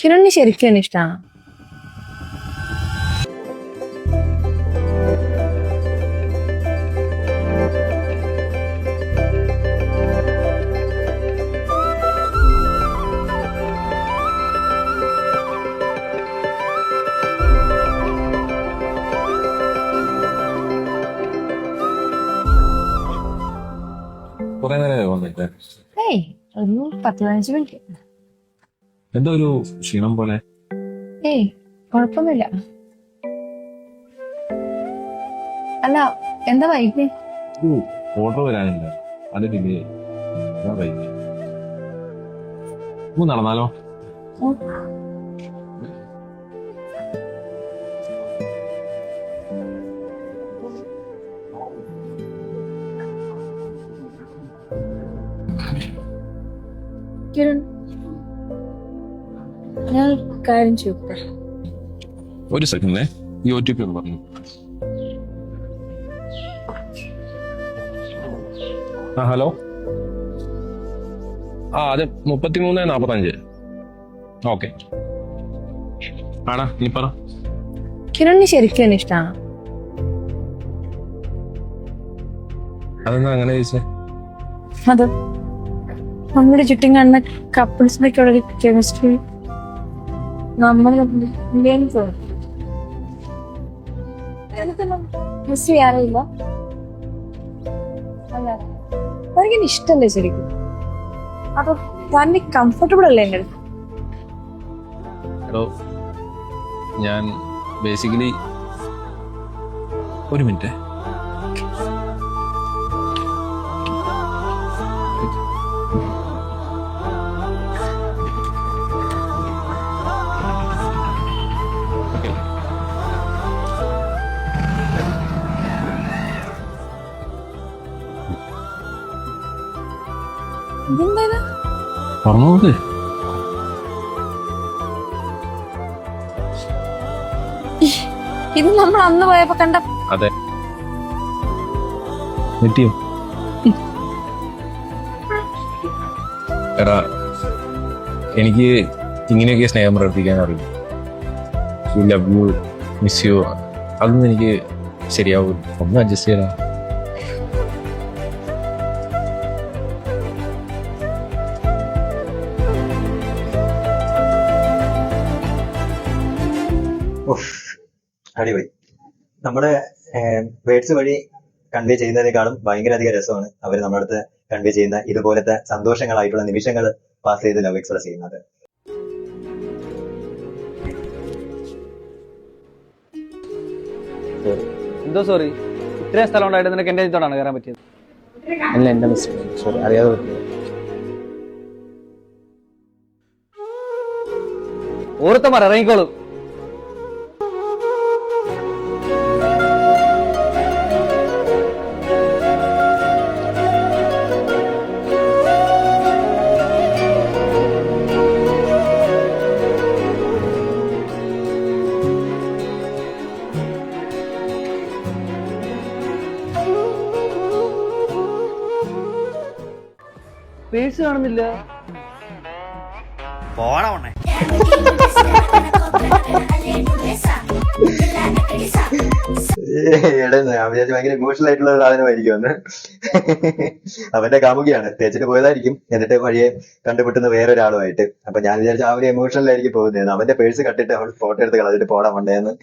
കിരണിന് ശരിക്കും എന്നെ ഇഷ്ടാ. കുറെ നേരം വന്നിട്ട് ഏയ് ഒരു 10-15 മിനിറ്റ്. എന്തോ ഒരു ക്ഷീണം പോലെ. ഏയ് കുഴപ്പമൊന്നുമില്ല. അല്ല എന്താ വൈകി? ഒരു ഓർഡർ വരാനില്ല, അത് ഡിലേ വൈകി. നടന്നാലോ? കിരൺ ഞാൻ കാര്യം ചോദിക്കട്ടെ? ഒരു സെക്കൻഡേ, ഈ OTP ഒന്ന് പറഞ്ഞു. ഹലോ. അതെ, 33:45. ഓക്കെ ആടാ, നീ പറ. കിരണിന് ശരിക്കും എന്നെ ഇഷ്ടാ. അതെന്താ അങ്ങനെ ചോദിച്ചേ? അത് നമ്മുടെ ചുറ്റും കാണുന്ന കപ്പിൾസിനൊക്കെ ഉള്ള കെമിസ്ട്രി നമ്മൾ മിസ് ചെയ്യാറില്ല. എനിക്ക് ഇഷ്ടല്ലേ ശരിക്കും? അപ്പൊ തന്നെ കംഫർട്ടബിൾ അല്ലേ എൻ്റെ അടുത്ത്? ഹലോ, ഞാൻ ബേസിക്കലി ഒരു മിനിറ്റ്. ഇതെന്താ പറഞ്ഞോക്ക്. ഇത് നമ്മൾ അന്ന് പോയപ്പോ കണ്ട? അതെ. കിട്ടിയോ? എടാ, എനിക്ക് ഇങ്ങനെയൊക്കെ സ്നേഹം പ്രവർത്തിക്കാൻ അറിയും. ലവ് യു, മിസ് യു, അതൊന്നും എനിക്ക് ശരിയാവും. ഒന്ന് അഡ്ജസ്റ്റ് ചെയ്യണം. അടിപൊളി. നമ്മുടെ വേർഡ്സ് വഴി കൺവേ ചെയ്യുന്നതിനേക്കാളും ഭയങ്കര അധികം രസമാണ് അവർ നമ്മുടെ അടുത്ത് കൺവേ ചെയ്യുന്ന ഇതുപോലത്തെ സന്തോഷങ്ങളായിട്ടുള്ള നിമിഷങ്ങൾ പാസ് ചെയ്ത് ലവ് എക്സ്പ്രസ് ചെയ്യുന്നത്. എന്തോ സോറി, ഇത്രയും സ്ഥലം ഉണ്ടായിട്ട് നിനക്ക് എന്റെ അടുത്തോടാണ് കയറാൻ പറ്റിയത്? അല്ല, എന്റെ മിസ്റ്റേക്ക്, സോറി, അറിയാതെ പറ്റിയത്. ഓർത്തമാർ ഇറങ്ങിക്കോളൂ. പേഴ്സ് കാണുന്നില്ല. പോണേ ഞാൻ വിചാരിച്ചു ഭയങ്കര ഇമോഷണൽ ആയിട്ടുള്ള സാധനമായിരിക്കും എന്ന്. അവന്റെ കാമുകിയാണ്, തേച്ചിട്ട് പോയതായിരിക്കും, എന്നിട്ട് വഴിയെ കണ്ടുപിട്ടുന്ന വേറൊരാളുമായിട്ട്. അപ്പൊ ഞാൻ വിചാരിച്ചു ആ ഒരു എമോഷണലായിരിക്കും പോകുന്നത്. അവന്റെ പേഴ്സ് കട്ടിട്ട് അവൾ ഫോട്ടോ എടുത്ത് കളഞ്ഞിട്ട് പോടാൻ വേണ്ടേന്ന്.